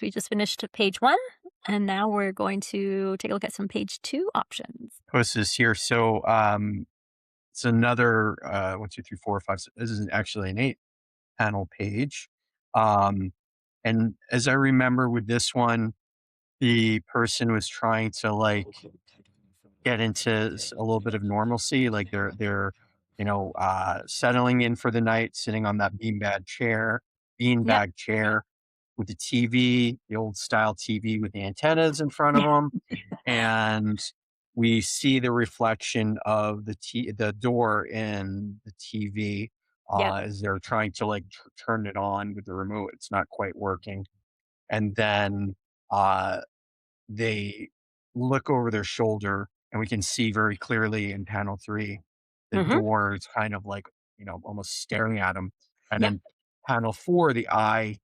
We just finished page 1, and now we're going to take a look at some page 2 options. Post this here. So it's another 1, 2, 3, 4, 5. This is actually an 8 panel page. Um, and as I remember with this one, the person was trying to get into a little bit of normalcy. Like they're settling in for the night, sitting on that Yep. beanbag chair with the TV, the old style TV with the antennas in front of them, and we see the reflection of the door in the TV Yep. as they're trying to turn it on with the remote. It's not quite working, and then uh, they look over their shoulder, and we can see very clearly in panel 3, the Mhm. door is kind of almost staring at them, and Yep. then panel 4, the eye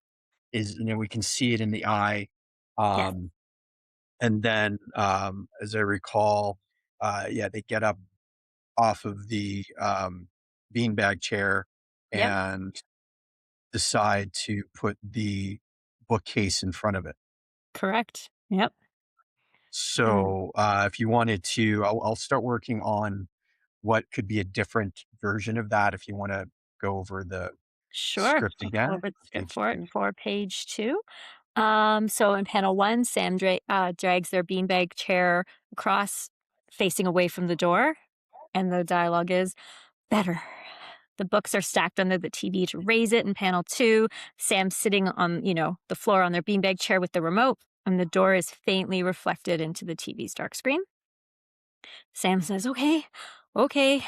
we can see it in the eye. Yes. Um, and then, as I recall, yeah, they get up off of the, beanbag chair Yep. and decide to put the bookcase in front of it. Correct. Yep. And So, if you wanted to, I'll start working on what could be a different version of that if you wanna go over the sure. script I'll go again, over the script page for it 2. for page 2. So in panel 1, Sam drags their beanbag chair across, facing away from the door, and the dialogue is, "Better." The books are stacked under the TV to raise it in panel 2. Sam's sitting on, the floor on their beanbag chair with the remote, and the door is faintly reflected into the TV's dark screen. Sam says, "Okay, okay."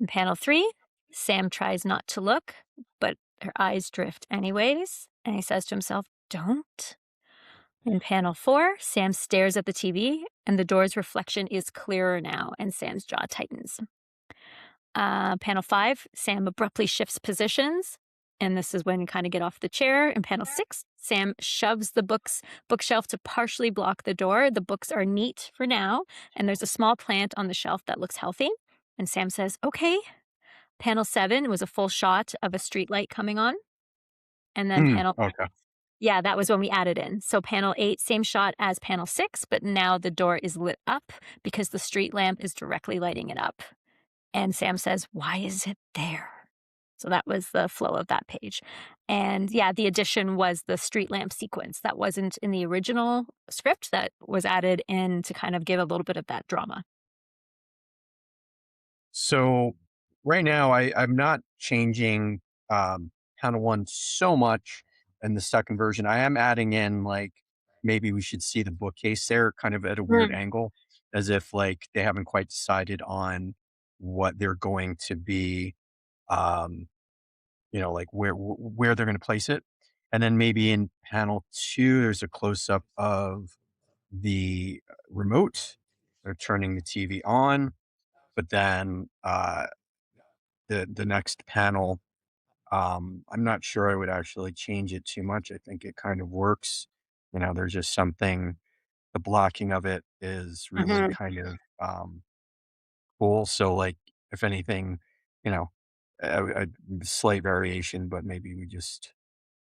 In panel 3, Sam tries not to look, but her eyes drift anyways, and he says to himself, "Don't." In panel 4, Sam stares at the TV, and the door's reflection is clearer now, and Sam's jaw tightens. Panel 5, Sam abruptly shifts positions, and this is when you kind of get off the chair. In panel 6, Sam shoves the bookshelf to partially block the door. The books are neat for now, and there's a small plant on the shelf that looks healthy. And Sam says, "Okay." Panel 7 was a full shot of a street light coming on. And then Okay. yeah, that was when we added in. So panel 8, same shot as panel 6, but now the door is lit up because the street lamp is directly lighting it up. And Sam says, "Why is it there?" So that was the flow of that page. And yeah, the addition was the street lamp sequence that wasn't in the original script that was added in to kind of give a little bit of that drama. So right now, I'm not changing panel 1 so much in the second version. I am adding in maybe we should see the bookcase there kind of at a weird Mm. angle, as if they haven't quite decided on what they're going to be, um, where they're going to place it. And then maybe in panel 2, there's a close up of the remote. They're turning the TV on, but then the next panel, I'm not sure I would actually change it too much. I think it kind of works. There's just something, the blocking of it is really Mhm. kind of cool. So, if anything, you know, a slight variation, but maybe we just,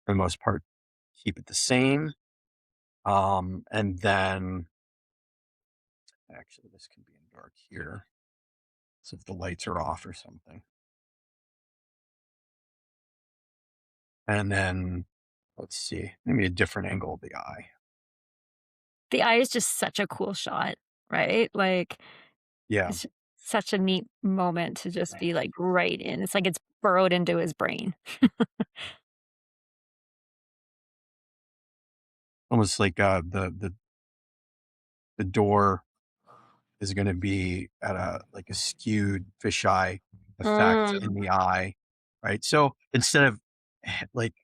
for the most part, keep it the same. And then actually, this can be in dark here. So if the lights are off or something. And then let's see, maybe a different angle of the eye. The eye is just such a cool shot, right? Like, Yeah. it's such a neat moment to just be, like, right in. It's like it's burrowed into his brain. Almost like the door is going to be at a skewed fisheye effect Mm, in the eye, right? So instead of like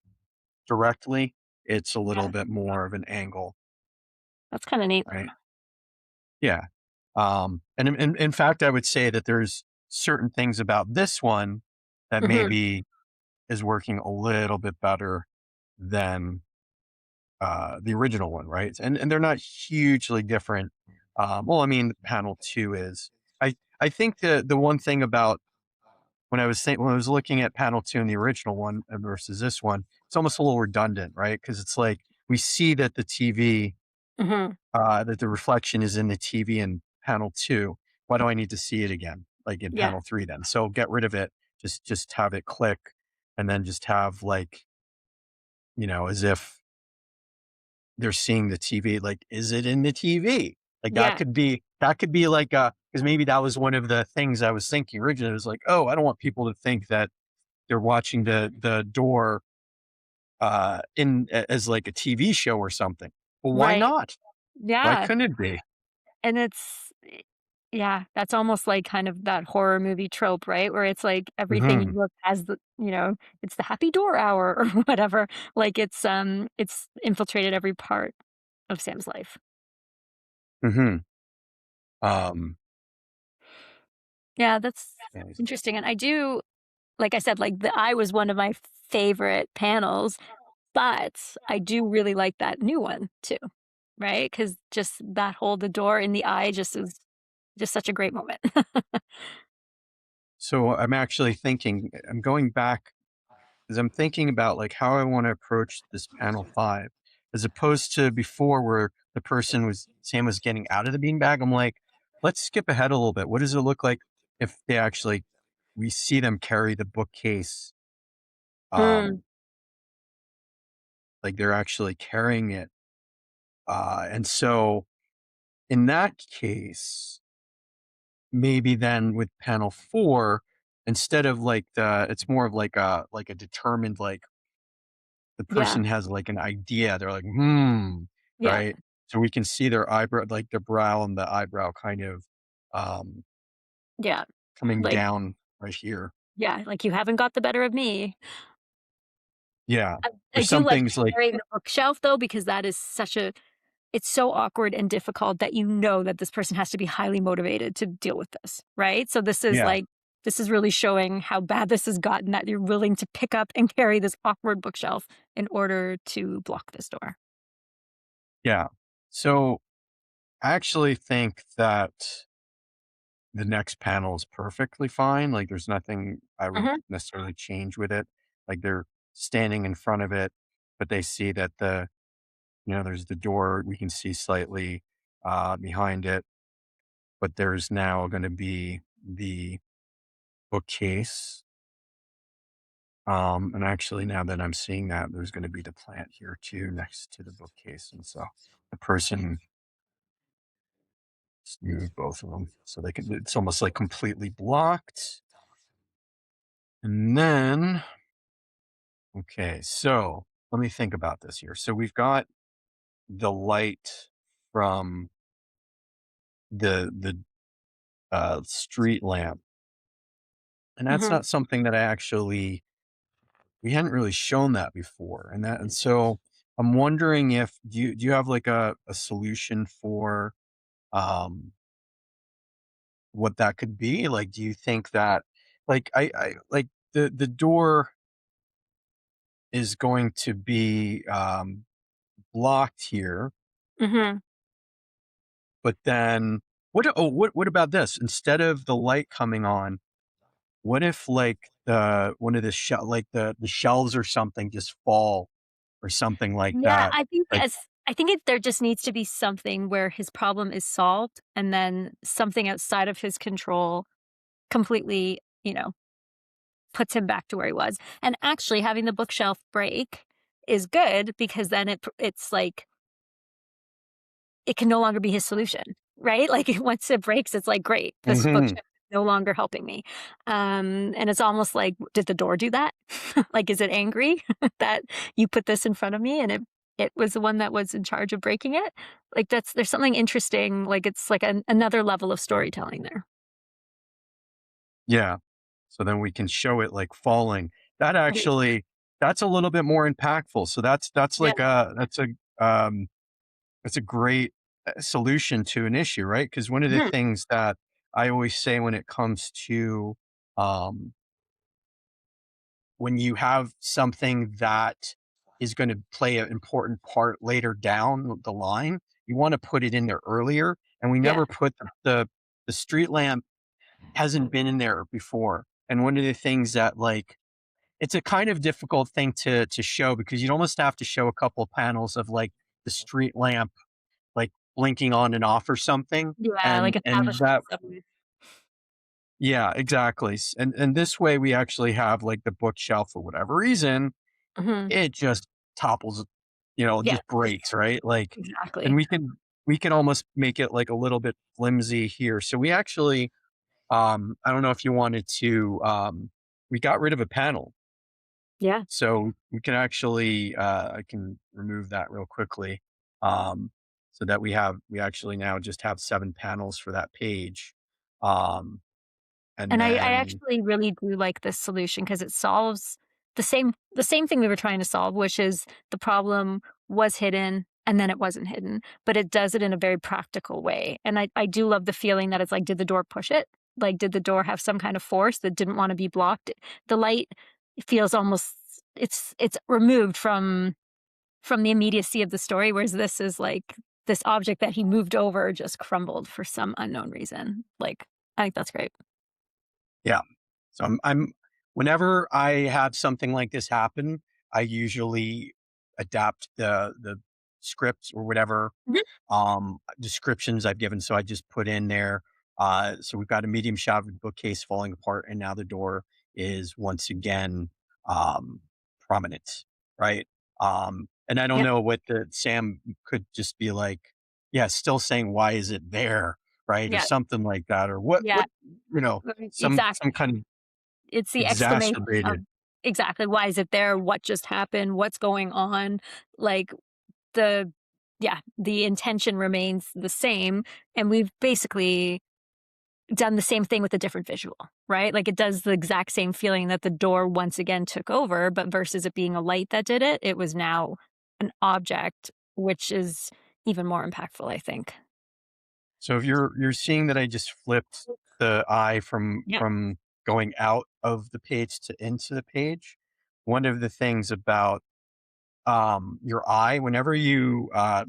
directly, it's a little yeah, bit more of an angle, that's kinda neat. right? Yeah. And in fact, I would say that there's certain things about this one that Mhm, maybe is working a little bit better than the original one, right? And they're not hugely different. Well, I mean, panel 2 is. I think the one thing about when I was looking at panel 2 in the original one versus this one, it's almost a little redundant, right? Because it's like we see that the TV, Mhm. that the reflection is in the TV in panel 2. Why do I need to see it again, like in Yeah. panel 3 then? So get rid of it. Just have it click and then just have like, as if they're seeing the TV, like, is it in the TV? Like Yeah. that could be like because maybe that was one of the things I was thinking originally. It was like, oh, I don't want people to think that they're watching the door as like a TV show or something. Well, why Right. not? Why Yeah. couldn't it be? And yeah, that's almost like kind of that horror movie trope, right? Where it's like everything you Hmm. look as it's the happy door hour or whatever. Like it's infiltrated every part of Sam's life. Hmm. Um, Yeah, that's yes. interesting. And I do, like I said, like the eye was one of my favorite panels, but I do really like that new one too, right? Because just that hold the door in the eye just is just such a great moment. So I'm actually thinking, I'm going back because I'm thinking about like how I want to approach this panel 5 as opposed to before where Sam was getting out of the beanbag. I'm like, let's skip ahead a little bit. What does it look like if we see them carry the bookcase, Mm, um, like they're actually carrying it. And so in that case, maybe then with panel 4, instead of it's more of like a determined, like, the yeah, person has, like, an idea, they're like, yeah, right? So we can see their eyebrow, like, the brow and the eyebrow kind of, um, yeah. coming Like, down right here. yeah, like you haven't got the better of me. Yeah. Or I do some like things the like carrying the bookshelf though, because that is such a it's so awkward and difficult that you know that this person has to be highly motivated to deal with this, right? So yeah, this is really showing how bad this has gotten that you're willing to pick up and carry this awkward bookshelf in order to block this door. yeah. So, I actually think that the next panel is perfectly fine, like, there's nothing I would Mhm. necessarily change with it. Like, they're standing in front of it, but they see that there's the door we can see slightly, behind it, but there's now gonna be the bookcase, and actually, now that I'm seeing that, there's gonna be the plant here too next to the bookcase, and so the person just move both of them so they can it's almost, like, completely blocked, and then okay, so let me think about this here. So we've got the light from the street lamp, and that's Mhm. not something that I actually we hadn't really shown that before, and so I'm wondering if do you have like a solution for um what that could be? Like, do you think that I like the door is going to be blocked here, Mhm. but then what about this? Instead of the light coming on, what if like the one of the like the shelves or something just fall or something like Yeah, that? Like, I think there just needs to be something where his problem is solved and then something outside of his control completely, puts him back to where he was. And actually having the bookshelf break is good because then it's like it can no longer be his solution, right? Like once it breaks, it's like, great, this mhm, bookshelf is no longer helping me. And it's almost like, did the door do that? Like, is it angry that you put this in front of me and it was the one that was in charge of breaking it? Like there's something interesting. Like it's like another level of storytelling there. yeah. So then we can show it like falling. That Mhm. actually that's a little bit more impactful. So that's Yeah. like um that's a great solution to an issue, right? Because one of the Mhm. things that I always say when it comes to um when you have something that is going to play an important part later down the line, you want to put it in there earlier. And we Yeah. never put the street lamp hasn't been in there before. And one of the things that like it's a kind of difficult thing to show because you'd almost have to show a couple of panels of like the street lamp like blinking on and off or something, Yeah, like and establishing that some. yeah, exactly. And this way we actually have like the bookshelf for whatever reason, Mhm. it just topples, Yeah, just breaks, right? Like, and exactly. we can almost make it like a little bit flimsy here. So we actually, I don't know if you wanted to, we got rid of a panel. Yeah. So we can actually, I can remove that real quickly, um, so that we actually now just have 7 panels for that page. Um, and And I then actually really do like this solution because it solves the same thing we were trying to solve, which is the problem was hidden and then it wasn't hidden, but it does it in a very practical way. And I do love the feeling that it's like, did the door push it? Like, did the door have some kind of force that didn't want to be blocked? The light feels almost it's removed from the immediacy of the story, whereas this is like this object that he moved over just crumbled for some unknown reason. Like, I think that's great. yeah. So I'm whenever I have something like this happen, I usually adapt the scripts or whatever descriptions I've given. So I just put in there. So we've got a medium shot of the bookcase falling apart, and now the door is once again um, prominent, right? And I don't Yep. know what the Sam could just be like, yeah, still saying why is it there, right, or Yeah. something like that, or Yeah. what some Exactly. kind of It's the exclamation of exacerbated. exactly, "Why is it there? What just happened? What's going on?" Like, the yeah, the intention remains the same, and we've basically done the same thing with a different visual, right? Like, it does the exact same feeling that the door once again took over, but versus it being a light that did it, it was now an object, which is even more impactful, I think. So if you're seeing that I just flipped the eye Yeah. from going out of the page to into the page, one of the things about your eye, whenever you are,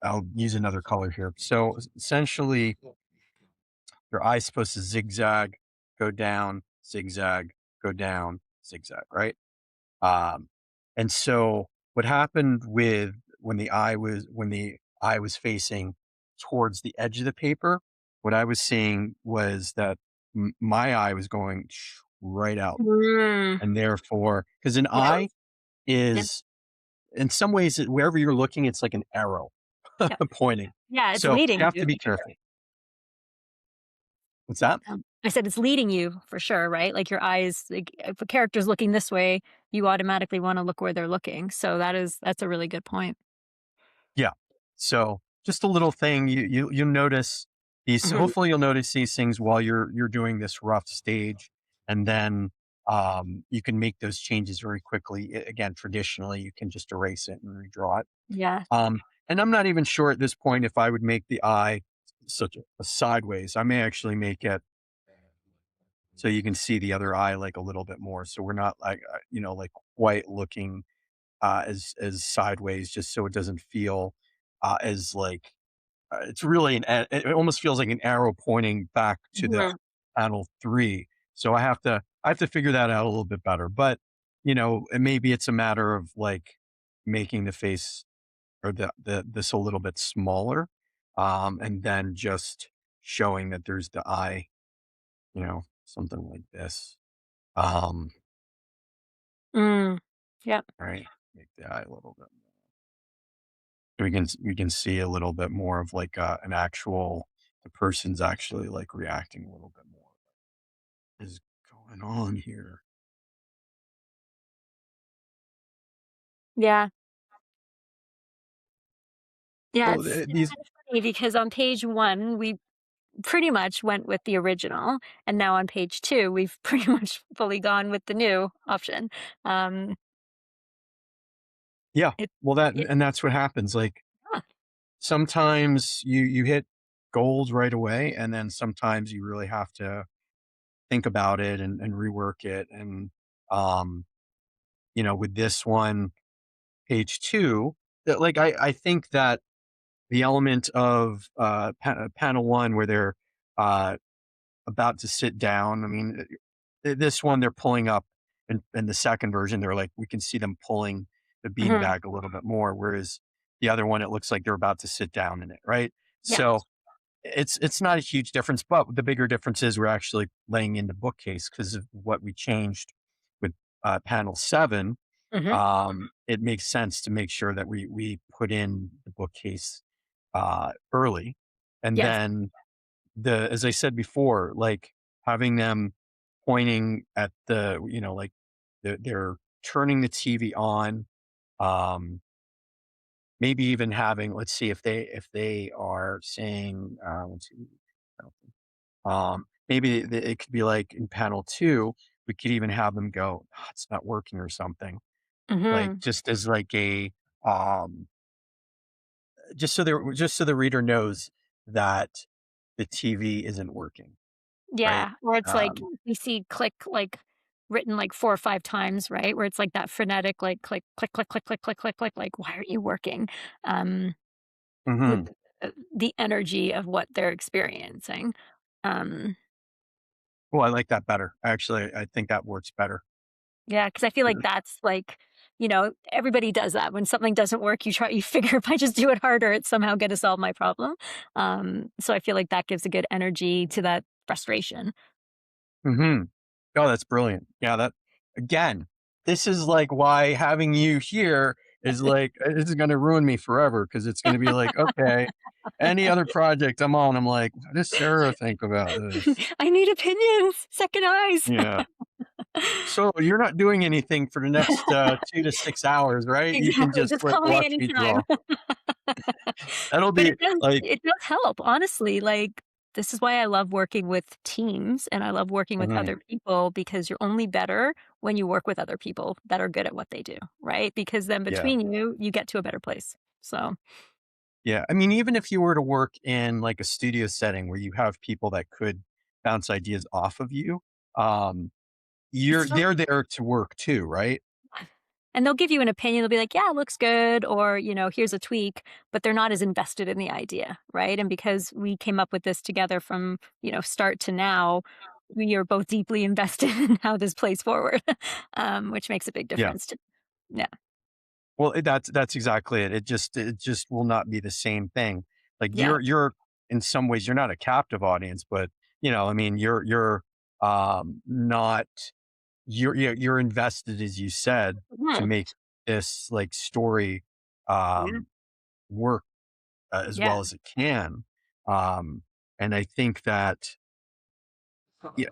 I'll use another color here. So essentially, your eye's supposed to zigzag, go down, zigzag, right? Um, and so what happened with when the eye was facing towards the edge of the paper, what I was seeing was that my eye was going right out, Mm. and therefore, because an Yeah, eye yeah, is in some ways wherever you're looking, it's like an arrow yeah. pointing. Yeah, it's So you leading have to you. be careful. What's that? I said it's leading you for sure, right? Like your eyes, like if a character's looking this way, you automatically want to look where they're looking. So that's a really good point. Yeah. So just a little thing you'll notice these. Mhm. Hopefully, you'll notice these things while you're doing this rough stage, and then you can make those changes very quickly. Again, traditionally, you can just erase it and redraw it. Yeah. And I'm not even sure at this point if I would make the eye such a sideways. I may actually make it so you can see the other eye like a little bit more. So we're not like like quite looking as sideways, just so it doesn't feel as like it's really it almost feels like an arrow pointing back to the Mhm. panel 3. So I have to figure that out a little bit better. But, and maybe it's a matter of like making the face or the this a little bit smaller, and then just showing that there's the eye, something like this. Um, Mm. Yep. right. Make the eye a little bit we can see a little bit more of like an actual the person's actually like reacting a little bit more. What is going on here? Yeah. Yeah. So It's these kind of funny because on page one, we pretty much went with the original, and now on page two, we've pretty much fully gone with the new option. Um, yeah, it, well that it, and that's what happens. Like yeah. sometimes you hit gold right away, and then sometimes you really have to think about it and rework it. And um, with this one, page two, that like I think that the element of panel one where they're uh about to sit down. I mean, this one they're pulling up in the second version, they're like, we can see them pulling the Mhm. beanbag a little bit more, whereas the other one, it looks like they're about to sit down in it, right? Yeah. So it's not a huge difference, but the bigger difference is we're actually laying in the bookcase because of what we changed with panel 7. Mhm. It makes sense to make sure that we put in the bookcase early, and Yes. then the as I said before, like having them pointing at the like they're turning the TV on, um, maybe even having let's see if they are saying let's see, maybe it could be like in panel 2, we could even have them go, "Ah, it's not working or something, like Mhm. just as like a um just so the reader knows that the TV isn't working, right? Yeah, or it's like Um, you see click, like, written, like, 4 or 5 times, right? Where it's like that frenetic, like, click, click, click, click, click, click, click, click, like, "Why aren't you working?" Um, with, mhm. the energy of what they're experiencing. Um, Oh, I like that better. Actually, I think that works better. yeah, because I feel like Uh, that's, like, everybody does that. When something doesn't work, you figure if I just do it harder, it's somehow gonna solve my problem. So I feel like that gives a good energy to that frustration. mhm. Oh, that's brilliant. Yeah, that again, this is like why having you here is like this is gonna ruin me forever because it's gonna be like, okay, any other project I'm on, I'm like, "What does Sarah think about this?" I need opinions, second eyes. Yeah. So you're not doing anything for the next 2 to 6 hours, right? You can Exactly, just just call me watch me anytime. draw. That'll But be like it does help, honestly, like, this is why I love working with teams and I love working with mhm, other people because you're only better when you work with other people that are good at what they do, right? Because then yeah. between you, you get to a better place. So, Yeah, I mean, even if you were to work in like a studio setting where you have people that could bounce ideas off of you, um, it's still they're there to work too, right? and they'll give you an opinion. They'll be like, "Yeah, it looks good," or, "Here's a tweak," but they're not as invested in the idea, right? And because we came up with this together from, start to now, we are both deeply invested in how this plays forward, which makes a big Yeah. difference to yeah. Well, that's exactly it. It just will not be the same thing. Like Yeah. you're in some ways you're not a captive audience, but I mean, you're not you're invested as you said to Mhm. make this like story Yeah. um work as Yeah. well as it can. Um, and I think that yeah,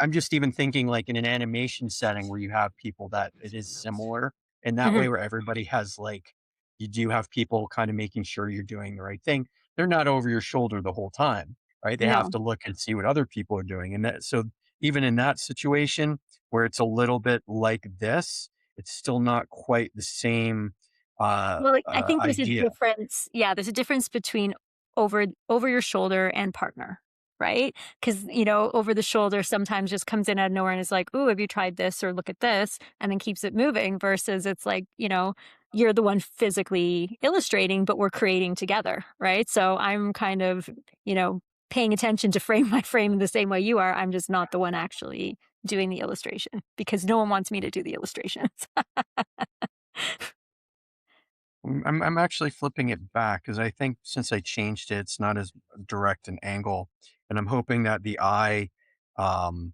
I'm just even thinking like in an animation setting where you have people that it is similar in that Mhm. way where everybody has like you do have people kind of making sure you're doing the right thing. They're not over your shoulder the whole time, right? They have No. to look and see what other people are doing. And that so even in that situation where it's a little bit like this, it's still not quite the same Well, like, I think there's a idea. difference there's a difference between over your shoulder and partner, right? Because over the shoulder sometimes just comes in out of nowhere and is like, "Ooh, have you tried this?" or "Look at this," and then keeps it moving versus it's like, you're the one physically illustrating, but we're creating together, right? So I'm kind of, you know, paying attention to frame by frame the same way you are. I'm just not the one actually doing the illustration because no one wants me to do the illustrations. I'm actually flipping it back because I think since I changed it, it's not as direct an angle, and I'm hoping that the eye, um,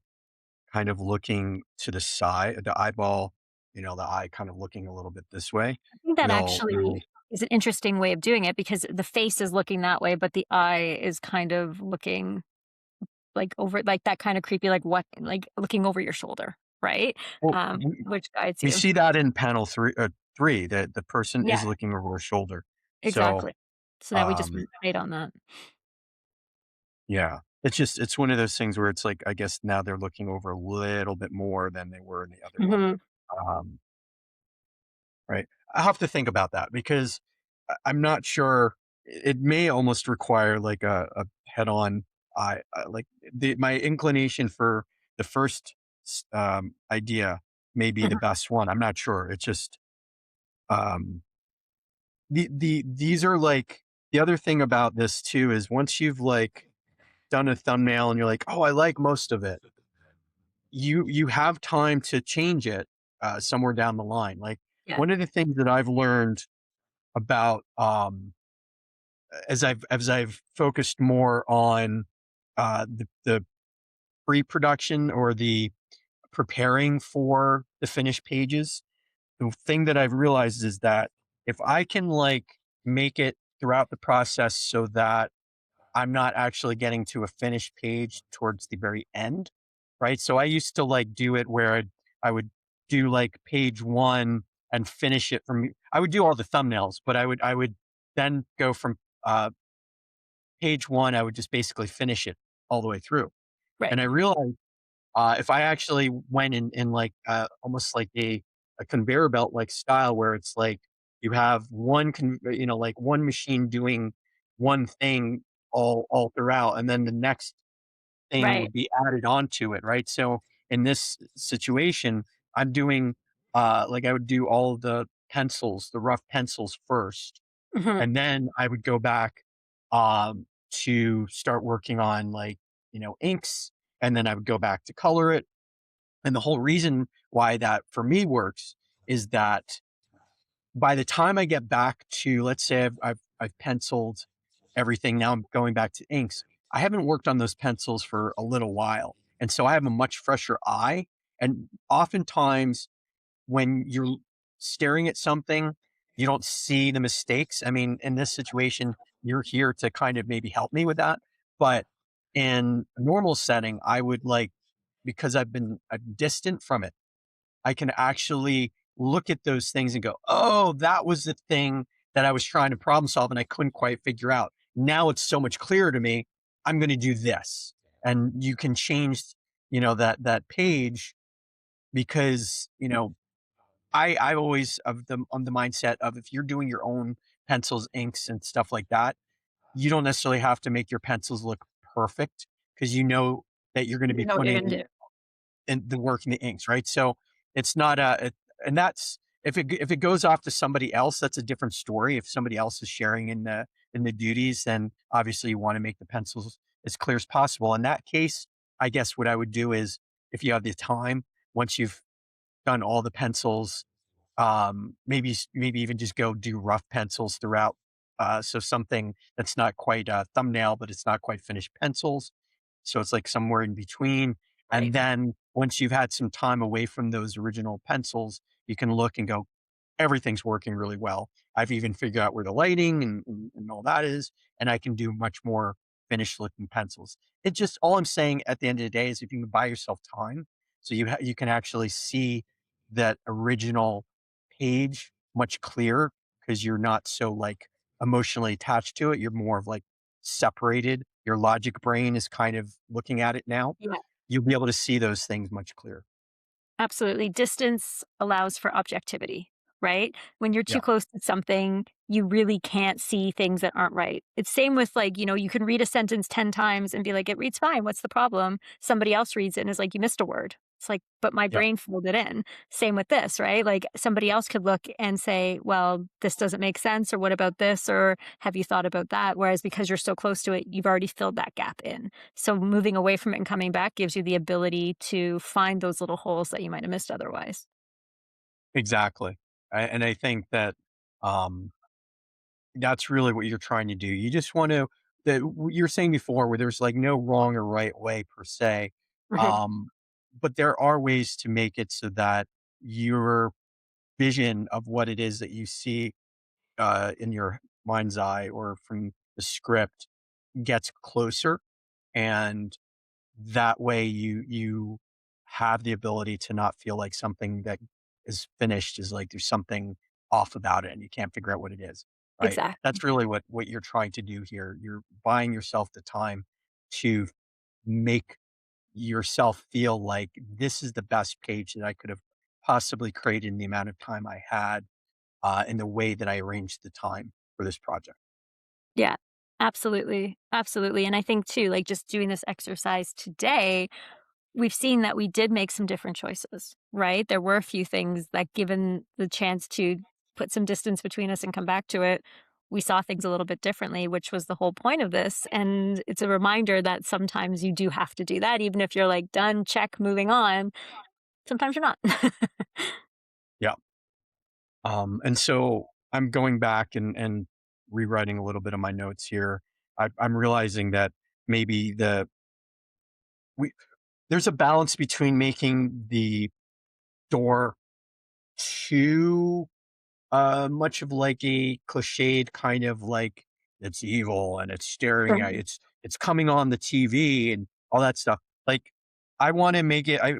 kind of looking to the side, the eyeball, the eye kind of looking a little bit this way, I think that will actually is an interesting way of doing it because the face is looking that way, but the eye is kind of looking like over like that kind of creepy, like what like looking over your shoulder, right? well, we Which guides we you. see that in panel 3, that the person Yeah, is looking over her shoulder. So, exactly. So now we just um, rotate on that. yeah, it's one of those things where it's like, I guess now they're looking over a little bit more than they were in the other one. Mhm. Um Right. I have to think about that because I'm not sure. It may almost require like a head-on like my inclination for the first idea may be the Mhm. best one. I'm not sure. It's just um, these are like the other thing about this too is once you've like done a thumbnail and you're like, oh, I like most of it. you have time to change it, somewhere down the line. Like, Yeah. one of the things that I've learned about, as I've focused more on, the pre-production or the preparing for the finished pages, the thing that I've realized is that if I can, like, make it throughout the process so that I'm not actually getting to a finished page towards the very end, right? So I used to, like, do it where I would do, like, page 1 and finish it from I would do all the thumbnails, but I would then go from, page 1, I would just basically finish it all the way through. Right. And I realized, if I actually went in like, almost like a conveyor belt like style where it's like you have like one machine doing one thing all throughout, and then the next thing Right. would be added onto it, right? So in this situation, I'm doing, like I would do all of the pencils, the rough pencils first, Mhm. and then I would go back, to start working on, like, inks, and then I would go back to color it. And the whole reason why that for me works is that by the time I get back to, let's say I've penciled everything, now I'm going back to inks. I haven't worked on those pencils for a little while. And so I have a much fresher eye. And oftentimes when you're staring at something, you don't see the mistakes. I mean, in this situation, you're here to kind of maybe help me with that. But in a normal setting, I would like, because I'm distant from it, I can actually look at those things and go, oh, that was the thing that I was trying to problem solve and I couldn't quite figure out. Now it's so much clearer to me. I'm going to do this. And you can change, that page because, I always of the on the mindset of if you're doing your own pencils, inks, and stuff like that, you don't necessarily have to make your pencils look perfect because you know that you're going to You be know what you're gonna putting do. in the work in the inks, right? So it's not and that's if it goes off to somebody else, that's a different story. If somebody else is sharing in the duties, then obviously you want to make the pencils as clear as possible. In that case, I guess what I would do is if you have the time, once you've done all the pencils, maybe even just go do rough pencils throughout. So something that's not quite a thumbnail, but it's not quite finished pencils. So it's like somewhere in between. And Right. then once you've had some time away from those original pencils, you can look and go, everything's working really well. I've even figured out where the lighting and all that is, and I can do much more finished looking pencils. It just all I'm saying at the end of the day is if you can buy yourself time, so you can actually see that original page much clearer because you're not so like emotionally attached to it. You're more of like separated. Your logic brain is kind of looking at it now. Yeah. You'll be able to see those things much clearer. Absolutely. Distance allows for objectivity, right? When you're too Yeah. close to something, you really can't see things that aren't right. It's same with like, you can read a sentence 10 times and be like, it reads fine. What's the problem? Somebody else reads it and is like, you missed a word. It's like, but my Yeah. brain filled it in. Same with this, right? Like somebody else could look and say, well, this doesn't make sense, or what about this? Or have you thought about that? Whereas because you're so close to it, you've already filled that gap in. So moving away from it and coming back gives you the ability to find those little holes that you might have missed otherwise. Exactly. And I think that, um, that's really what you're trying to do. You just want to that you were saying before where there's like no wrong or right way per se. Mhm. Um, but there are ways to make it so that your vision of what it is that you see, in your mind's eye or from the script gets closer, and that way you have the ability to not feel like something that is finished is like there's something off about it and you can't figure out what it is, right? That's Exactly. really what you're trying to do here. You're buying yourself the time to make yourself feel like this is the best page that I could have possibly created in the amount of time I had, in the way that I arranged the time for this project. Yeah. Absolutely. Absolutely. And I think too, like just doing this exercise today, we've seen that we did make some different choices, right? There were a few things that given the chance to put some distance between us and come back to it, we saw things a little bit differently, which was the whole point of this. And it's a reminder that sometimes you do have to do that, even if you're like, done, check, moving on. Sometimes you're not. Yeah. And so I'm going back and rewriting a little bit of my notes here. I'm realizing that maybe we there's a balance between making the door too much of like a cliched kind of like it's evil and it's staring at Right. it's coming on the TV and all that stuff. Like I want to make it I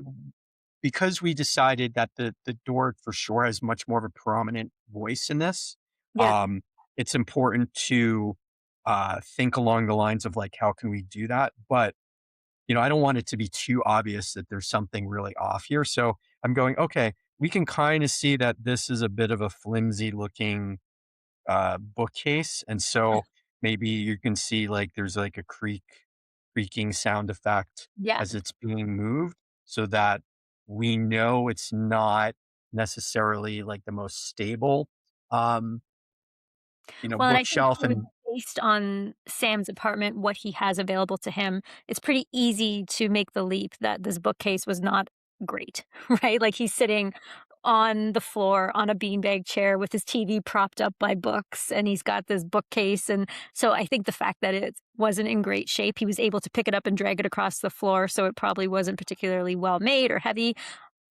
because we decided that the door for sure has much more of a prominent voice in this. Yeah. Um it's important to think along the lines of like how can we do that? But I don't want it to be too obvious that there's something really off here. So I'm going, okay, we can kind of see that this is a bit of a flimsy looking bookcase. And so maybe you can see like there's like a creaking sound effect Yeah. as it's being moved so that we know it's not necessarily like the most stable, um, Well, and I think bookshelf. too, And based on Sam's apartment, what he has available to him, it's pretty easy to make the leap that this bookcase was not great, right? Like he's sitting on the floor on a beanbag chair with his TV propped up by books, and he's got this bookcase. And so I think the fact that it wasn't in great shape, he was able to pick it up and drag it across the floor. So it probably wasn't particularly well made or heavy.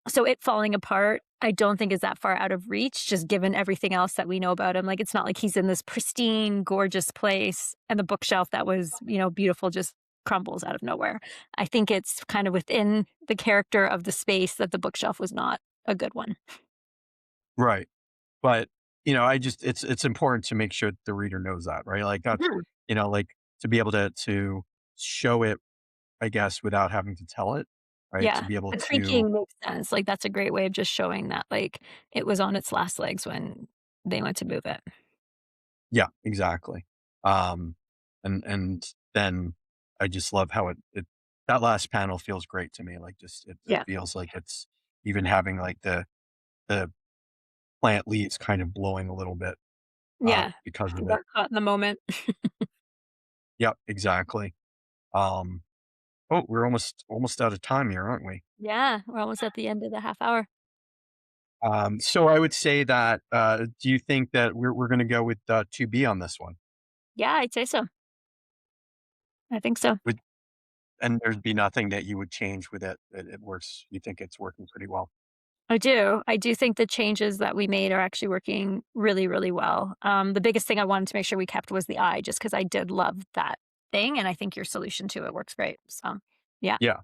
So it falling apart, I don't think is that far out of reach, just given everything else that we know about him. Like, it's not like he's in this pristine, gorgeous place and the bookshelf that was, beautiful just crumbles out of nowhere. I think it's kind of within the character of the space that the bookshelf was not a good one. right. But, I just it's important to make sure the reader knows that, right? Like that's, Mhm. like to be able to show it, I guess, without having to tell it, right? To Yeah. be able The to creaking makes sense. Like, that's a great way of just showing that, like, it was on its last legs when they went to move it. yeah, exactly. Um and then I just love how it that last panel feels great to me. Like just it Yeah. feels like it's even having like the plant leaves kind of blowing a little bit Yeah. because He of it. got caught in the moment. Yep, exactly. Um oh, we're almost out of time here, aren't we? Yeah. We're almost at the end of the half hour. So I would say that, do you think that we're gonna go with, 2B on this one? Yeah, I'd say so. I think so. Would and there'd be nothing that you would change with it, it works you think it's working pretty well? I do. I do think the changes that we made are actually working really, really well. The biggest thing I wanted to make sure we kept was the eye, just because I did love that thing, and I think your solution to it works great. So, yeah, Yeah.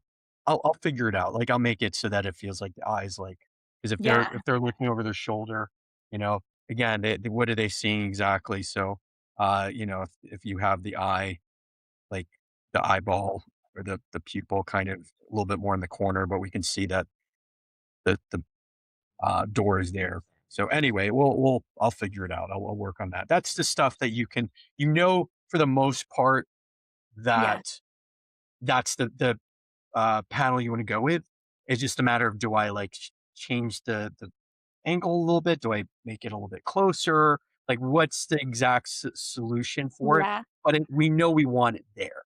I'll figure it out, like, I'll make it so that it feels like the eyes, like, because yeah, if they're looking over their shoulder, you know, again, what are they seeing exactly? So, if you have the eye, like, the eyeball or the pupil kind of a little bit more in the corner, but we can see that the door is there. So anyway, I'll figure it out. I'll work on that. That's the stuff that for the most part yeah, that that's the panel you want to go with. It's just a matter of do I like change the angle a little bit? Do I make it a little bit closer? Like what's the exact solution for it? yeah, But we know we want it there.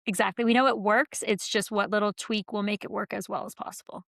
exactly. We know it works. It's just what little tweak will make it work as well as possible.